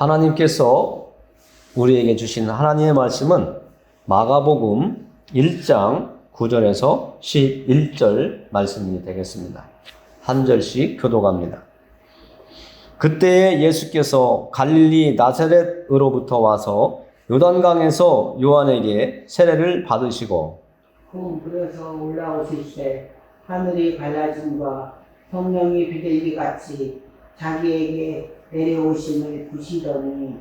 하나님께서 우리에게 주신 하나님의 말씀은 마가복음 1장 9절에서 11절 말씀이 되겠습니다. 한 절씩 교독합니다. 그때에 예수께서 갈릴리 나사렛으로부터 와서 요단강에서 요한에게 세례를 받으시고 그 물에서 올라오실 때 하늘이 갈라짐과 성령이 비둘기 같이 자기에게 내려오심을 보시더니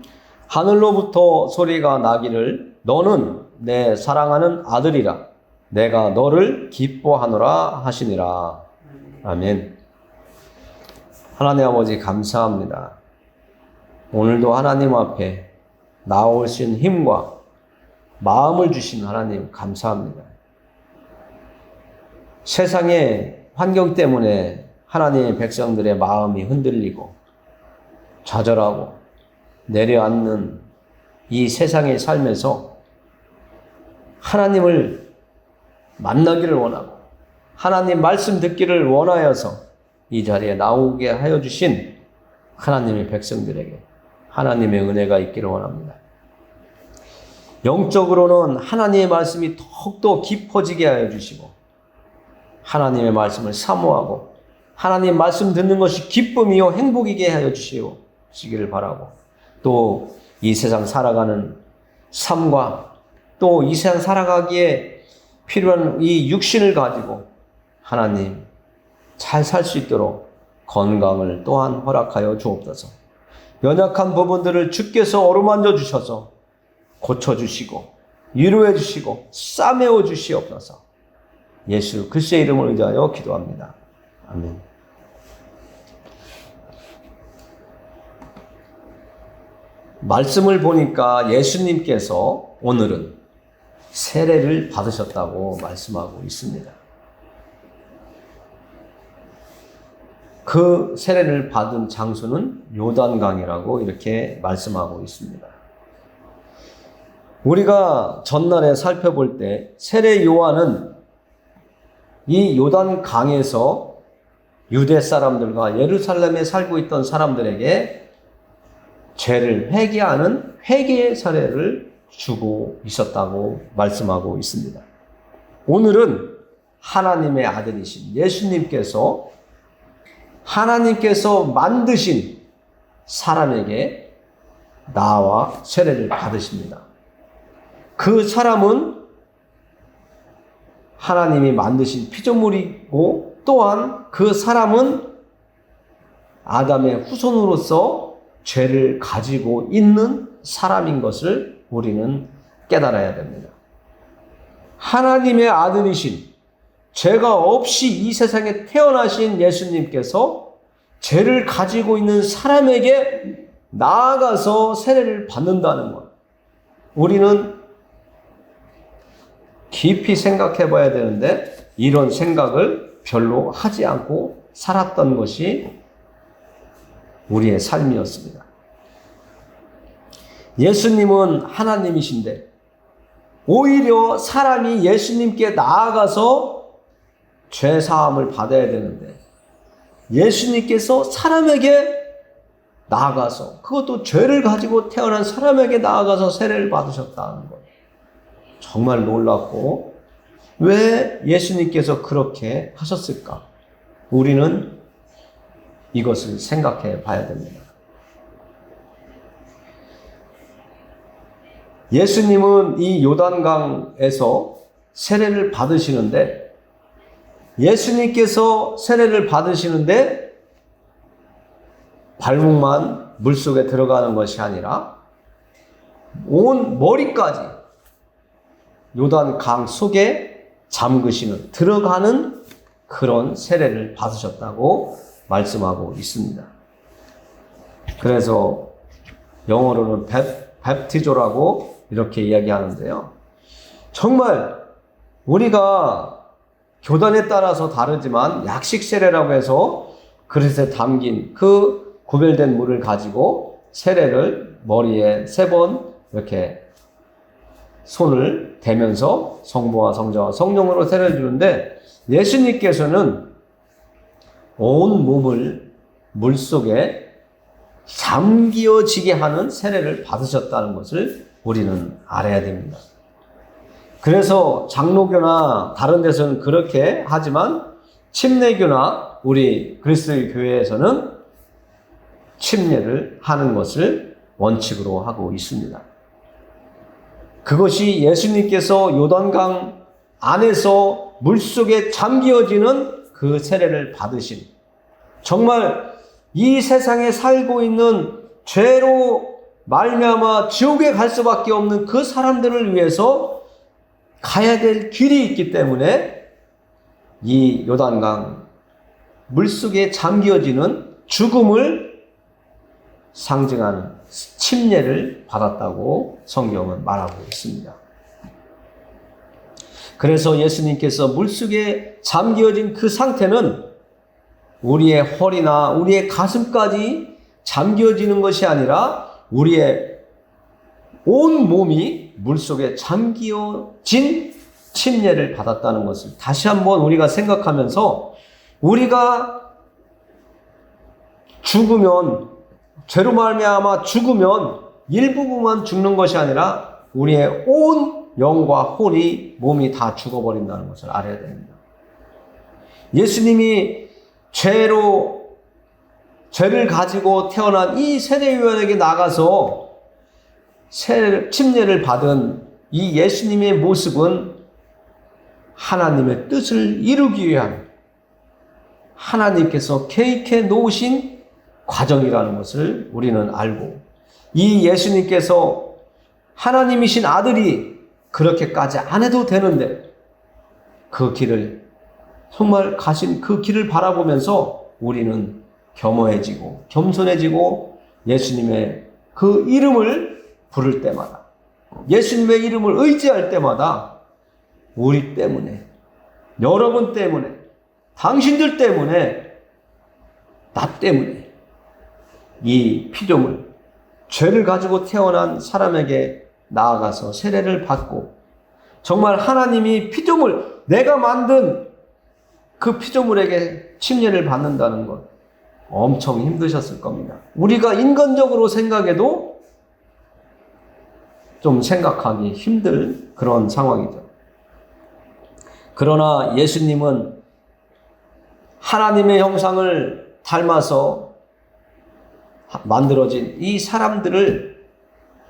하늘로부터 소리가 나기를 너는 내 사랑하는 아들이라 내가 너를 기뻐하노라 하시니라. 아멘. 하나님 아버지 감사합니다. 오늘도 하나님 앞에 나오신 힘과 마음을 주신 하나님 감사합니다. 세상의 환경 때문에 하나님의 백성들의 마음이 흔들리고 좌절하고 내려앉는 이 세상의 삶에서 하나님을 만나기를 원하고 하나님 말씀 듣기를 원하여서 이 자리에 나오게 하여 주신 하나님의 백성들에게 하나님의 은혜가 있기를 원합니다. 영적으로는 하나님의 말씀이 더욱더 깊어지게 하여 주시고 하나님의 말씀을 사모하고 하나님 말씀 듣는 것이 기쁨이요 행복이게 하여 주시기를 바라고 또 이 세상 살아가는 삶과 또 이 세상 살아가기에 필요한 이 육신을 가지고 하나님 잘 살 수 있도록 건강을 또한 허락하여 주옵소서. 연약한 부분들을 주께서 어루만져 주셔서 고쳐주시고 위로해 주시고 싸매어 주시옵소서. 예수 그리스도의 이름을 의지하여 기도합니다. 아멘. 말씀을 보니까 예수님께서 오늘은 세례를 받으셨다고 말씀하고 있습니다. 그 세례를 받은 장소는 요단강이라고 이렇게 말씀하고 있습니다. 우리가 전날에 살펴볼 때 세례 요한은 이 요단강에서 유대 사람들과 예루살렘에 살고 있던 사람들에게 죄를 회개하는 회개의 사례를 주고 있었다고 말씀하고 있습니다. 오늘은 하나님의 아들이신 예수님께서 하나님께서 만드신 사람에게 나와 세례를 받으십니다. 그 사람은 하나님이 만드신 피조물이고 또한 그 사람은 아담의 후손으로서 죄를 가지고 있는 사람인 것을 우리는 깨달아야 됩니다. 하나님의 아들이신 죄가 없이 이 세상에 태어나신 예수님께서 죄를 가지고 있는 사람에게 나아가서 세례를 받는다는 것. 우리는 깊이 생각해 봐야 되는데 이런 생각을 별로 하지 않고 살았던 것이 우리의 삶이었습니다. 예수님은 하나님이신데 오히려 사람이 예수님께 나아가서 죄 사함을 받아야 되는데 예수님께서 사람에게 나아가서 그것도 죄를 가지고 태어난 사람에게 나아가서 세례를 받으셨다는 것. 정말 놀랍고 왜 예수님께서 그렇게 하셨을까? 우리는 이것을 생각해 봐야 됩니다. 예수님은 이 요단강에서 세례를 받으시는데 예수님께서 세례를 받으시는데 발목만 물속에 들어가는 것이 아니라 온 머리까지 요단강 속에 잠그시는 들어가는 그런 세례를 받으셨다고 말씀하고 있습니다. 그래서 영어로는 뵙티조라고 이렇게 이야기하는데요. 정말 우리가 교단에 따라서 다르지만 약식 세례라고 해서 그릇에 담긴 그 구별된 물을 가지고 세례를 머리에 3번 이렇게 손을 대면서 성부와 성자와 성령으로 세례를 주는데 예수님께서는 온 몸을 물속에 잠기어지게 하는 세례를 받으셨다는 것을 우리는 알아야 됩니다. 그래서 장로교나 다른 데서는 그렇게 하지만 침례교나 우리 그리스도의 교회에서는 침례를 하는 것을 원칙으로 하고 있습니다. 그것이 예수님께서 요단강 안에서 물속에 잠기어지는 그 세례를 받으신, 정말 이 세상에 살고 있는 죄로 말미암아 지옥에 갈 수밖에 없는 그 사람들을 위해서 가야 될 길이 있기 때문에 이 요단강 물속에 잠기어지는 죽음을 상징하는 침례를 받았다고 성경은 말하고 있습니다. 그래서 예수님께서 물속에 잠기어진 그 상태는 우리의 허리나 우리의 가슴까지 잠기어지는 것이 아니라 우리의 온 몸이 물속에 잠기어진 침례를 받았다는 것을 다시 한번 우리가 생각하면서, 우리가 죽으면, 죄로 말미암아 죽으면 일부분만 죽는 것이 아니라 우리의 온 영과 혼이, 몸이 다 죽어버린다는 것을 알아야 됩니다. 예수님이 죄를 가지고 태어난 이 세례요한에게 나가서 침례를 받은 이 예수님의 모습은 하나님의 뜻을 이루기 위한 하나님께서 계획해 놓으신 과정이라는 것을 우리는 알고, 이 예수님께서 하나님이신 아들이 그렇게까지 안 해도 되는데 그 길을, 정말 가신 그 길을 바라보면서 우리는 겸허해지고 겸손해지고 예수님의 그 이름을 부를 때마다, 예수님의 이름을 의지할 때마다 우리 때문에, 여러분 때문에, 당신들 때문에, 나 때문에 이 피조물, 죄를 가지고 태어난 사람에게 나아가서 세례를 받고, 정말 하나님이 피조물, 내가 만든 그 피조물에게 침례를 받는다는 것 엄청 힘드셨을 겁니다. 우리가 인간적으로 생각해도 좀 생각하기 힘들 그런 상황이죠. 그러나 예수님은 하나님의 형상을 닮아서 만들어진 이 사람들을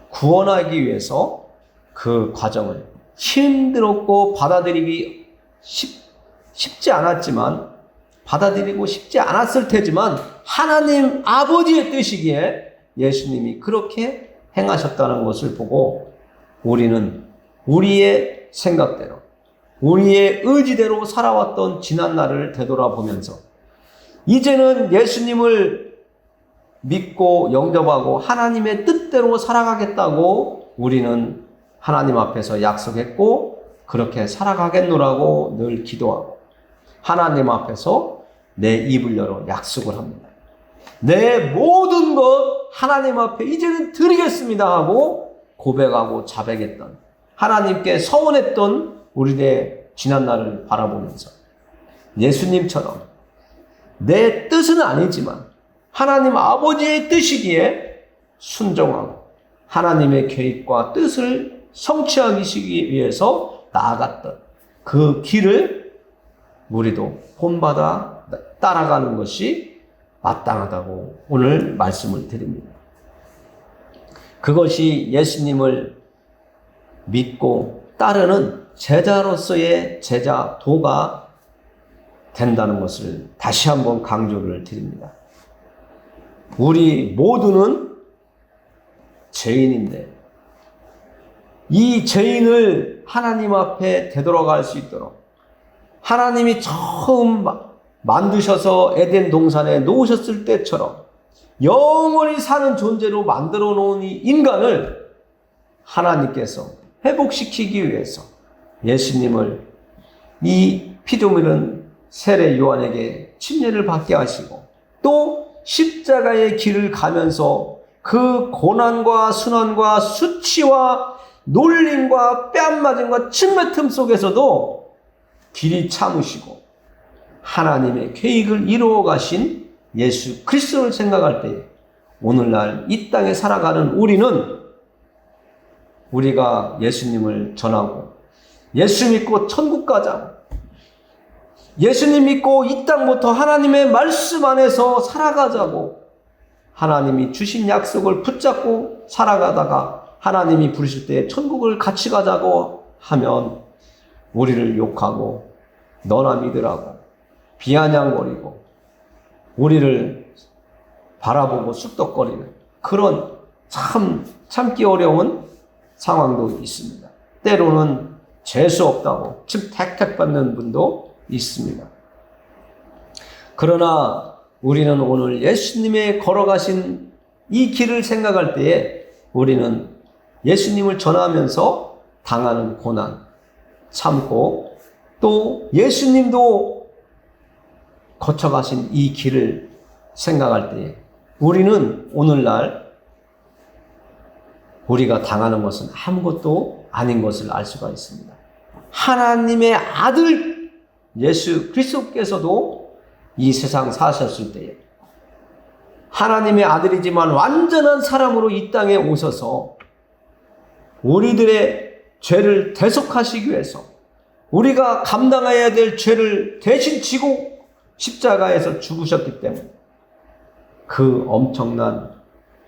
구원하기 위해서 그 과정을 힘들었고 받아들이기 쉽지 않았지만, 받아들이고 싶지 않았을 테지만 하나님 아버지의 뜻이기에 예수님이 그렇게 행하셨다는 것을 보고 우리는 우리의 생각대로, 우리의 의지대로 살아왔던 지난날을 되돌아보면서 이제는 예수님을 믿고 영접하고 하나님의 뜻대로 살아가겠다고 우리는 하나님 앞에서 약속했고, 그렇게 살아가겠노라고 늘 기도하고 하나님 앞에서 내 입을 열어 약속을 합니다. 내 모든 것 하나님 앞에 이제는 드리겠습니다 하고 고백하고 자백했던, 하나님께 서원했던 우리의 지난날을 바라보면서 예수님처럼 내 뜻은 아니지만 하나님 아버지의 뜻이기에 순종하고 하나님의 계획과 뜻을 성취하기 위해서 나아갔던 그 길을 우리도 본받아 따라가는 것이 마땅하다고 오늘 말씀을 드립니다. 그것이 예수님을 믿고 따르는 제자로서의 제자도가 된다는 것을 다시 한번 강조를 드립니다. 우리 모두는 죄인인데 이 죄인을 하나님 앞에 되돌아갈 수 있도록 하나님이 처음 만드셔서 에덴 동산에 놓으셨을 때처럼 영원히 사는 존재로 만들어 놓은 이 인간을 하나님께서 회복시키기 위해서 예수님을 이 피조물은 세례 요한에게 침례를 받게 하시고 또 십자가의 길을 가면서 그 고난과 순환과 수치와 놀림과 뺨맞음과 침뱉음 속에서도 길이 참으시고 하나님의 계획을 이루어 가신 예수 그리스도를 생각할 때에 오늘날 이 땅에 살아가는 우리가 예수님을 전하고 예수 믿고 천국 가자. 예수님 믿고 이 땅부터 하나님의 말씀 안에서 살아가자고 하나님이 주신 약속을 붙잡고 살아가다가 하나님이 부르실 때 천국을 같이 가자고 하면 우리를 욕하고 너나 믿으라고 비아냥거리고 우리를 바라보고 쑥덕거리는 그런 참기 어려운 상황도 있습니다. 때로는 재수 없다고 택택받는 분도 있습니다. 그러나 우리는 오늘 예수님의 걸어가신 이 길을 생각할 때에 우리는 예수님을 전하면서 당하는 고난 참고 또 예수님도 거쳐가신 이 길을 생각할 때에 우리는 오늘날 우리가 당하는 것은 아무것도 아닌 것을 알 수가 있습니다. 하나님의 아들 예수 그리스도께서도 이 세상 사셨을 때에 하나님의 아들이지만 완전한 사람으로 이 땅에 오셔서 우리들의 죄를 대속하시기 위해서 우리가 감당해야 될 죄를 대신 지고 십자가에서 죽으셨기 때문에 그 엄청난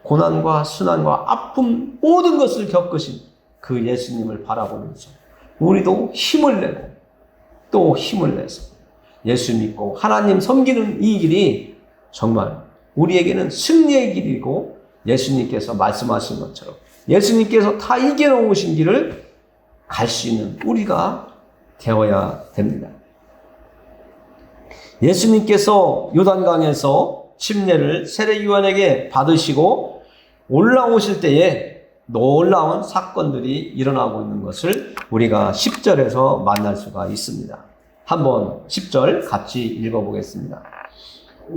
고난과 순환과 아픔 모든 것을 겪으신 그 예수님을 바라보면서 우리도 힘을 내고 또 힘을 내서 예수 믿고 하나님 섬기는 이 길이 정말 우리에게는 승리의 길이고 예수님께서 말씀하신 것처럼 예수님께서 다 이겨놓으신 길을 갈 수 있는 우리가 되어야 됩니다. 예수님께서 요단강에서 침례를 세례요한에게 받으시고 올라오실 때에 놀라운 사건들이 일어나고 있는 것을 우리가 10절에서 만날 수가 있습니다. 한번 10절 같이 읽어보겠습니다.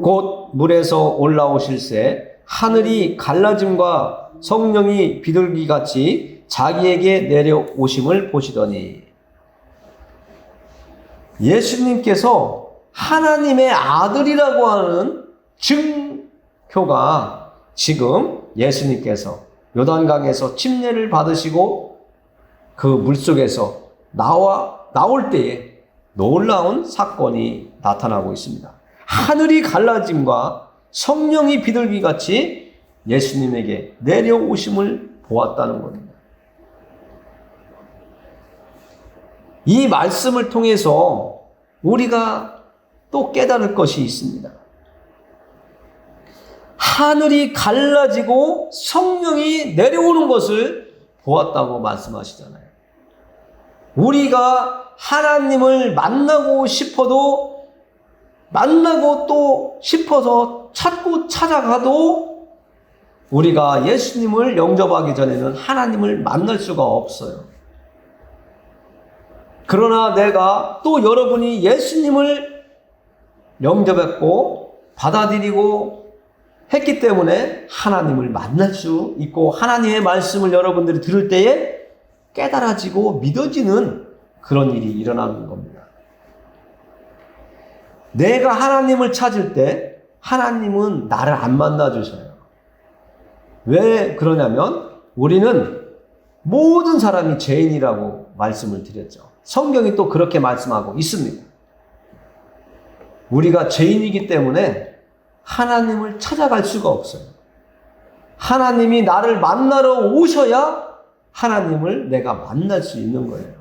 곧 물에서 올라오실새 하늘이 갈라짐과 성령이 비둘기같이 자기에게 내려오심을 보시더니 예수님께서 하나님의 아들이라고 하는 증표가 지금 예수님께서 요단강에서 침례를 받으시고 그 물속에서 나올 때에 놀라운 사건이 나타나고 있습니다. 하늘이 갈라짐과 성령이 비둘기같이 예수님에게 내려오심을 보았다는 겁니다. 이 말씀을 통해서 우리가 또 깨달을 것이 있습니다. 하늘이 갈라지고 성령이 내려오는 것을 보았다고 말씀하시잖아요. 우리가 하나님을 만나고 싶어도 만나고 또 싶어서 찾고 찾아가도 우리가 예수님을 영접하기 전에는 하나님을 만날 수가 없어요. 그러나 내가 또 여러분이 예수님을 영접했고 받아들이고 했기 때문에 하나님을 만날 수 있고 하나님의 말씀을 여러분들이 들을 때에 깨달아지고 믿어지는 그런 일이 일어나는 겁니다. 내가 하나님을 찾을 때 하나님은 나를 안 만나주셔요. 왜 그러냐면 우리는 모든 사람이 죄인이라고 말씀을 드렸죠. 성경이 또 그렇게 말씀하고 있습니다. 우리가 죄인이기 때문에 하나님을 찾아갈 수가 없어요. 하나님이 나를 만나러 오셔야 하나님을 내가 만날 수 있는 거예요.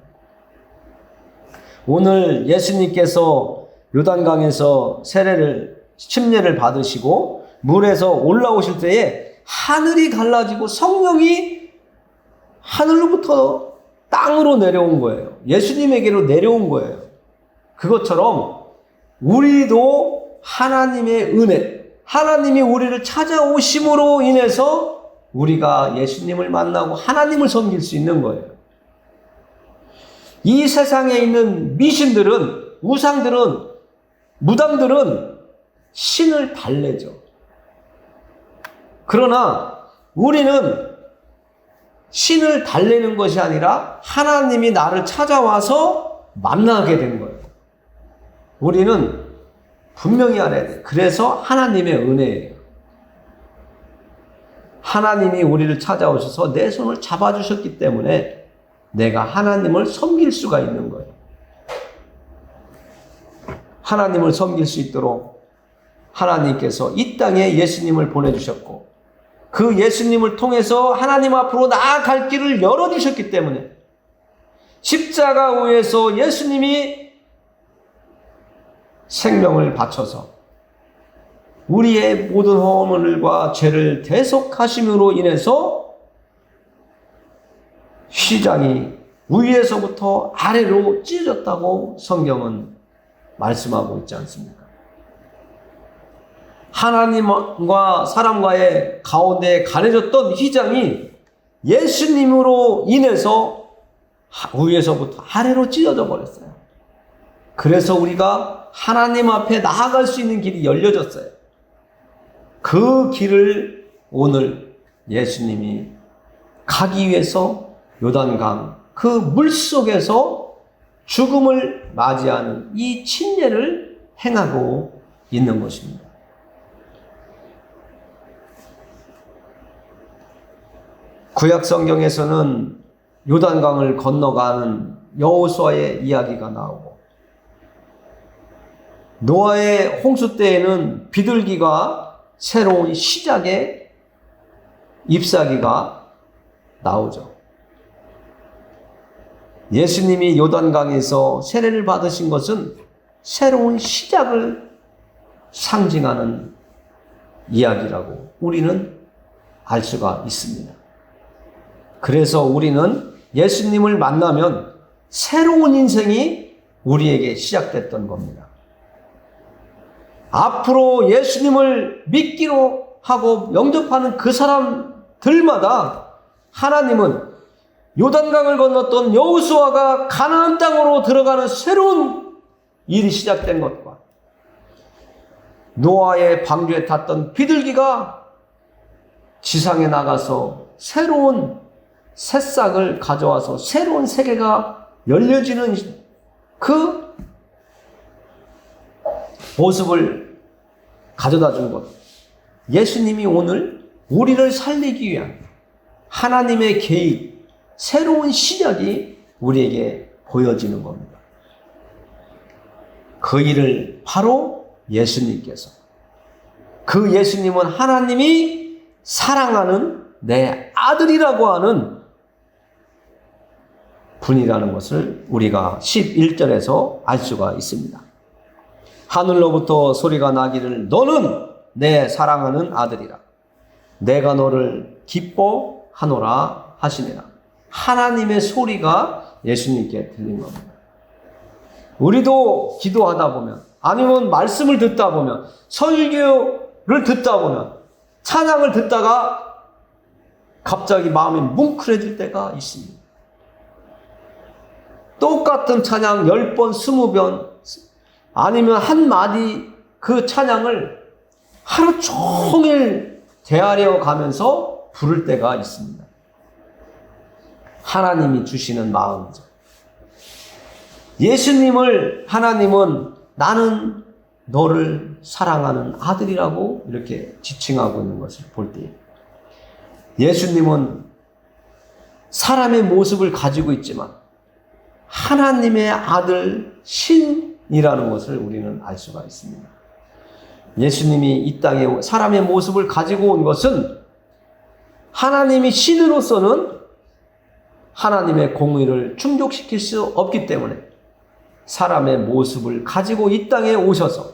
오늘 예수님께서 요단강에서 침례를 받으시고 물에서 올라오실 때에 하늘이 갈라지고 성령이 하늘로부터 땅으로 내려온 거예요. 예수님에게로 내려온 거예요. 그것처럼 우리도 하나님의 은혜, 하나님이 우리를 찾아오심으로 인해서 우리가 예수님을 만나고 하나님을 섬길 수 있는 거예요. 이 세상에 있는 미신들은, 우상들은, 무당들은 신을 달래죠. 그러나 우리는 신을 달래는 것이 아니라 하나님이 나를 찾아와서 만나게 된 거예요. 우리는 분명히 알아야 돼요. 그래서 하나님의 은혜예요. 하나님이 우리를 찾아오셔서 내 손을 잡아주셨기 때문에 내가 하나님을 섬길 수가 있는 거예요. 하나님을 섬길 수 있도록 하나님께서 이 땅에 예수님을 보내주셨고 그 예수님을 통해서 하나님 앞으로 나아갈 길을 열어주셨기 때문에 십자가 위에서 예수님이 생명을 바쳐서 우리의 모든 허물과 죄를 대속하심으로 인해서 휘장이 위에서부터 아래로 찢어졌다고 성경은 말씀하고 있지 않습니까? 하나님과 사람과의 가운데에 가려졌던 휘장이 예수님으로 인해서 위에서부터 아래로 찢어져 버렸어요. 그래서 우리가 하나님 앞에 나아갈 수 있는 길이 열려졌어요. 그 길을 오늘 예수님이 가기 위해서 요단강 그 물속에서 죽음을 맞이하는 이 침례를 행하고 있는 것입니다. 구약 성경에서는 요단강을 건너가는 여호수아의 이야기가 나오고 노아의 홍수 때에는 비둘기가 새로운 시작의 잎사귀가 나오죠. 예수님이 요단강에서 세례를 받으신 것은 새로운 시작을 상징하는 이야기라고 우리는 알 수가 있습니다. 그래서 우리는 예수님을 만나면 새로운 인생이 우리에게 시작됐던 겁니다. 앞으로 예수님을 믿기로 하고 영접하는 그 사람들마다 하나님은 요단강을 건넜던 여호수아가 가나안 땅으로 들어가는 새로운 일이 시작된 것과 노아의 방주에 탔던 비둘기가 지상에 나가서 새로운 새싹을 가져와서 새로운 세계가 열려지는 그 모습을 가져다 준 것. 예수님이 오늘 우리를 살리기 위한 하나님의 계획, 새로운 시작이 우리에게 보여지는 겁니다. 그 일을 바로 예수님께서, 그 예수님은 하나님이 사랑하는 내 아들이라고 하는 분이라는 것을 우리가 11절에서 알 수가 있습니다. 하늘로부터 소리가 나기를 너는 내 사랑하는 아들이라 내가 너를 기뻐하노라 하시니라. 하나님의 소리가 예수님께 들린 겁니다. 우리도 기도하다 보면 아니면 말씀을 듣다 보면 설교를 듣다 보면 찬양을 듣다가 갑자기 마음이 뭉클해질 때가 있습니다. 똑같은 찬양 10번, 20번 아니면 한 마디 그 찬양을 하루 종일 되아려 가면서 부를 때가 있습니다. 하나님이 주시는 마음이죠. 예수님을 하나님은 나는 너를 사랑하는 아들이라고 이렇게 지칭하고 있는 것을 볼 때 예수님은 사람의 모습을 가지고 있지만 하나님의 아들 신이라는 것을 우리는 알 수가 있습니다. 예수님이 이 땅에 사람의 모습을 가지고 온 것은 하나님이 신으로서는 하나님의 공의를 충족시킬 수 없기 때문에 사람의 모습을 가지고 이 땅에 오셔서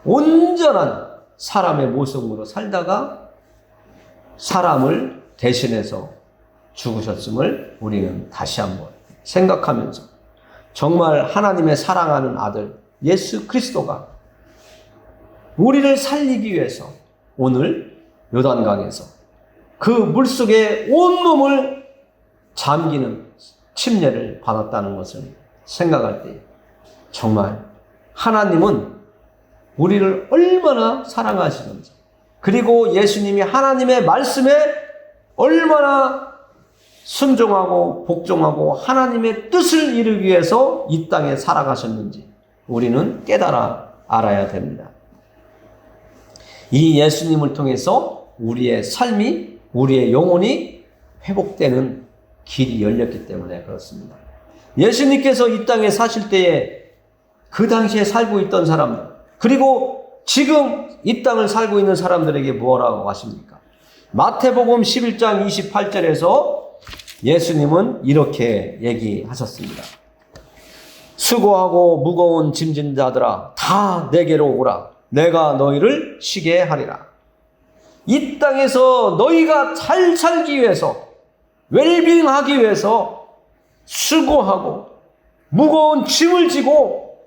온전한 사람의 모습으로 살다가 사람을 대신해서 죽으셨음을 우리는 다시 한번 생각하면서 정말 하나님의 사랑하는 아들 예수 그리스도가 우리를 살리기 위해서 오늘 요단강에서 그 물속에 온몸을 잠기는 침례를 받았다는 것을 생각할 때 정말 하나님은 우리를 얼마나 사랑하시는지 그리고 예수님이 하나님의 말씀에 얼마나 순종하고 복종하고 하나님의 뜻을 이루기 위해서 이 땅에 살아가셨는지 우리는 깨달아 알아야 됩니다. 이 예수님을 통해서 우리의 삶이, 우리의 영혼이 회복되는 길이 열렸기 때문에 그렇습니다. 예수님께서 이 땅에 사실 때에 그 당시에 살고 있던 사람들, 그리고 지금 이 땅을 살고 있는 사람들에게 뭐라고 하십니까? 마태복음 11장 28절에서 예수님은 이렇게 얘기하셨습니다. 수고하고 무거운 짐진 자들아 다 내게로 오라. 내가 너희를 쉬게 하리라. 이 땅에서 너희가 잘 살기 위해서, 웰빙하기 위해서 수고하고 무거운 짐을 지고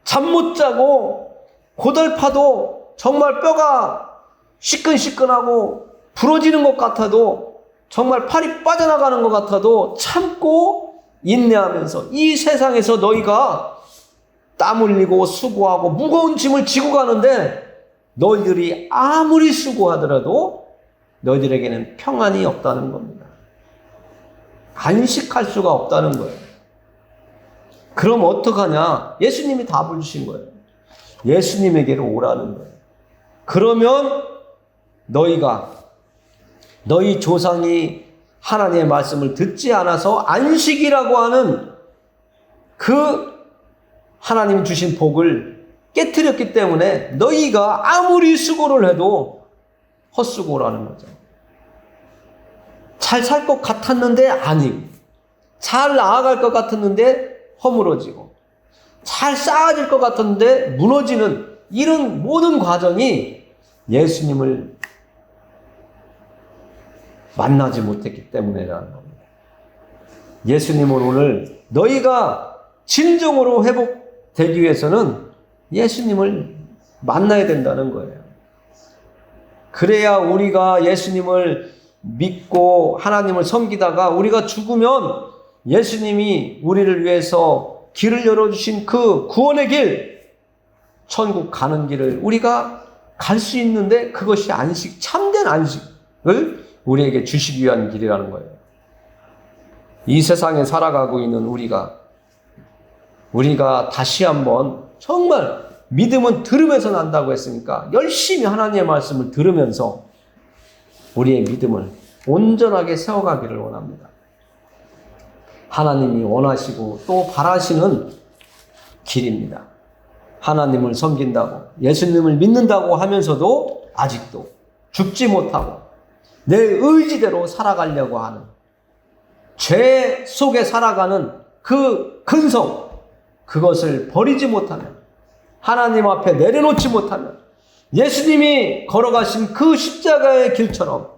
잠 못 자고 고달파도 정말 뼈가 시끈시끈하고 부러지는 것 같아도, 정말 팔이 빠져나가는 것 같아도 참고 인내하면서 이 세상에서 너희가 땀 흘리고 수고하고 무거운 짐을 지고 가는데, 너희들이 아무리 수고하더라도 너희들에게는 평안이 없다는 겁니다. 안식할 수가 없다는 거예요. 그럼 어떡하냐? 예수님이 답을 주신 거예요. 예수님에게로 오라는 거예요. 그러면 너희 조상이 하나님의 말씀을 듣지 않아서 안식이라고 하는 그 하나님이 주신 복을 깨트렸기 때문에 너희가 아무리 수고를 해도 헛수고라는 거죠. 잘 살 것 같았는데 아니고, 잘 나아갈 것 같았는데 허물어지고, 잘 쌓아질 것 같았는데 무너지는 이런 모든 과정이 예수님을 만나지 못했기 때문이라는 겁니다. 예수님은 오늘 너희가 진정으로 회복되기 위해서는 예수님을 만나야 된다는 거예요. 그래야 우리가 예수님을 믿고 하나님을 섬기다가 우리가 죽으면 예수님이 우리를 위해서 길을 열어주신 그 구원의 길, 천국 가는 길을 우리가 갈 수 있는데, 그것이 안식, 참된 안식을 우리에게 주시기 위한 길이라는 거예요. 이 세상에 살아가고 있는 우리가 다시 한번 정말 믿음은 들으면서 난다고 했으니까 열심히 하나님의 말씀을 들으면서 우리의 믿음을 온전하게 세워가기를 원합니다. 하나님이 원하시고 또 바라시는 길입니다. 하나님을 섬긴다고, 예수님을 믿는다고 하면서도 아직도 죽지 못하고 내 의지대로 살아가려고 하는, 죄 속에 살아가는 그 근성, 그것을 버리지 못하면, 하나님 앞에 내려놓지 못하면, 예수님이 걸어가신 그 십자가의 길처럼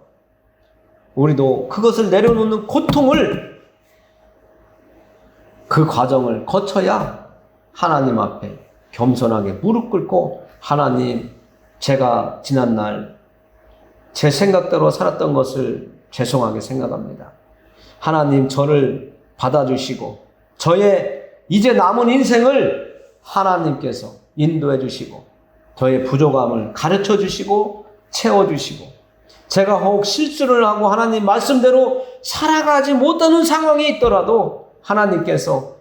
우리도 그것을 내려놓는 고통을, 그 과정을 거쳐야 하나님 앞에 겸손하게 무릎 꿇고, 하나님, 제가 지난날 제 생각대로 살았던 것을 죄송하게 생각합니다. 하나님, 저를 받아주시고 저의 이제 남은 인생을 하나님께서 인도해 주시고 저의 부족함을 가르쳐 주시고 채워 주시고, 제가 혹 실수를 하고 하나님 말씀대로 살아가지 못하는 상황이 있더라도 하나님께서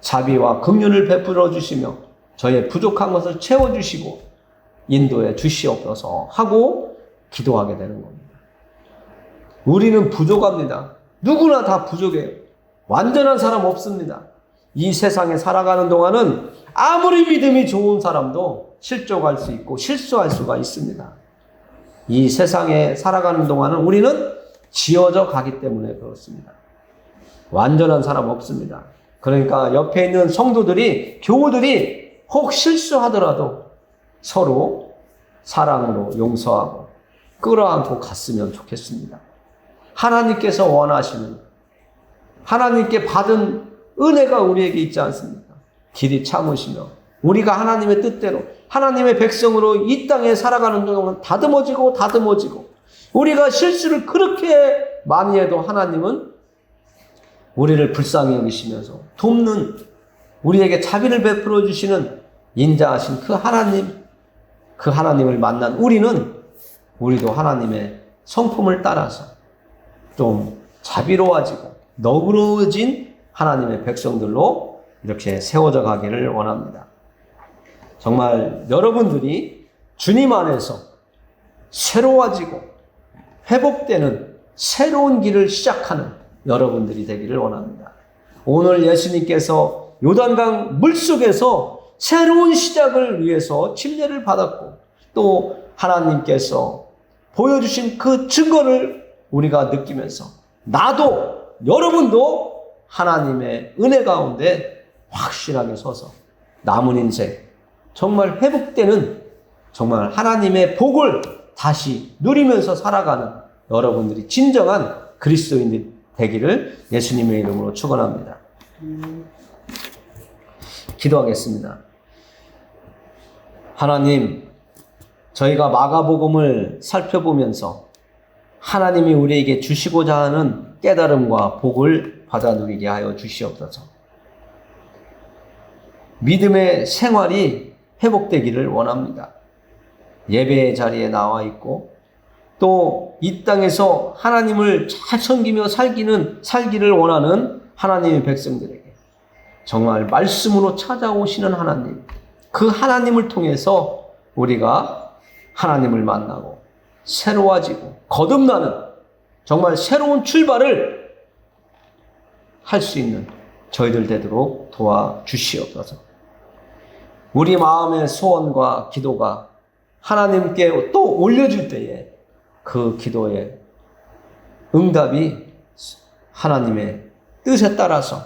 자비와 긍휼을 베풀어 주시며 저의 부족한 것을 채워 주시고 인도해 주시옵소서 하고 기도하게 되는 겁니다. 우리는 부족합니다. 누구나 다 부족해요. 완전한 사람 없습니다. 이 세상에 살아가는 동안은 아무리 믿음이 좋은 사람도 실족할 수 있고 실수할 수가 있습니다. 이 세상에 살아가는 동안은 우리는 지어져 가기 때문에 그렇습니다. 완전한 사람 없습니다. 그러니까 옆에 있는 성도들이, 교우들이 혹 실수하더라도 서로 사랑으로 용서하고 끌어안고 갔으면 좋겠습니다. 하나님께서 원하시는, 하나님께 받은 은혜가 우리에게 있지 않습니까? 길이 참으시며 우리가 하나님의 뜻대로 하나님의 백성으로 이 땅에 살아가는 동안 다듬어지고 우리가 실수를 그렇게 많이 해도 하나님은 우리를 불쌍히 여기시면서 돕는, 우리에게 자비를 베풀어 주시는 인자하신 그 하나님을 만난 우리도 하나님의 성품을 따라서 좀 자비로워지고 너그러워진 하나님의 백성들로 이렇게 세워져 가기를 원합니다. 정말 여러분들이 주님 안에서 새로워지고 회복되는 새로운 길을 시작하는 여러분들이 되기를 원합니다. 오늘 예수님께서 요단강 물속에서 새로운 시작을 위해서 침례를 받았고 또 하나님께서 보여주신 그 증거를 우리가 느끼면서 나도 여러분도 하나님의 은혜 가운데 확실하게 서서 남은 인생 정말 회복되는 정말 하나님의 복을 다시 누리면서 살아가는 여러분들이 진정한 그리스도인들 되기를 예수님의 이름으로 축원합니다. 기도하겠습니다. 하나님, 저희가 마가복음을 살펴보면서 하나님이 우리에게 주시고자 하는 깨달음과 복을 받아 누리게 하여 주시옵소서. 믿음의 생활이 회복되기를 원합니다. 예배의 자리에 나와 있고 또 이 땅에서 하나님을 잘 섬기며 살기를 원하는 하나님의 백성들에게 정말 말씀으로 찾아오시는 하나님, 그 하나님을 통해서 우리가 하나님을 만나고 새로워지고 거듭나는 정말 새로운 출발을 할 수 있는 저희들 되도록 도와주시옵소서. 우리 마음의 소원과 기도가 하나님께 또 올려줄 때에 그 기도의 응답이 하나님의 뜻에 따라서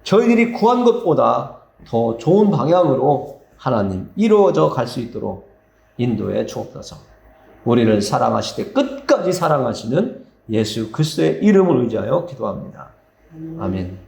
저희들이 구한 것보다 더 좋은 방향으로 하나님 이루어져 갈 수 있도록 인도해 주옵소서. 우리를 사랑하시되 끝까지 사랑하시는 예수 그리스도의 이름을 의지하여 기도합니다. 아멘.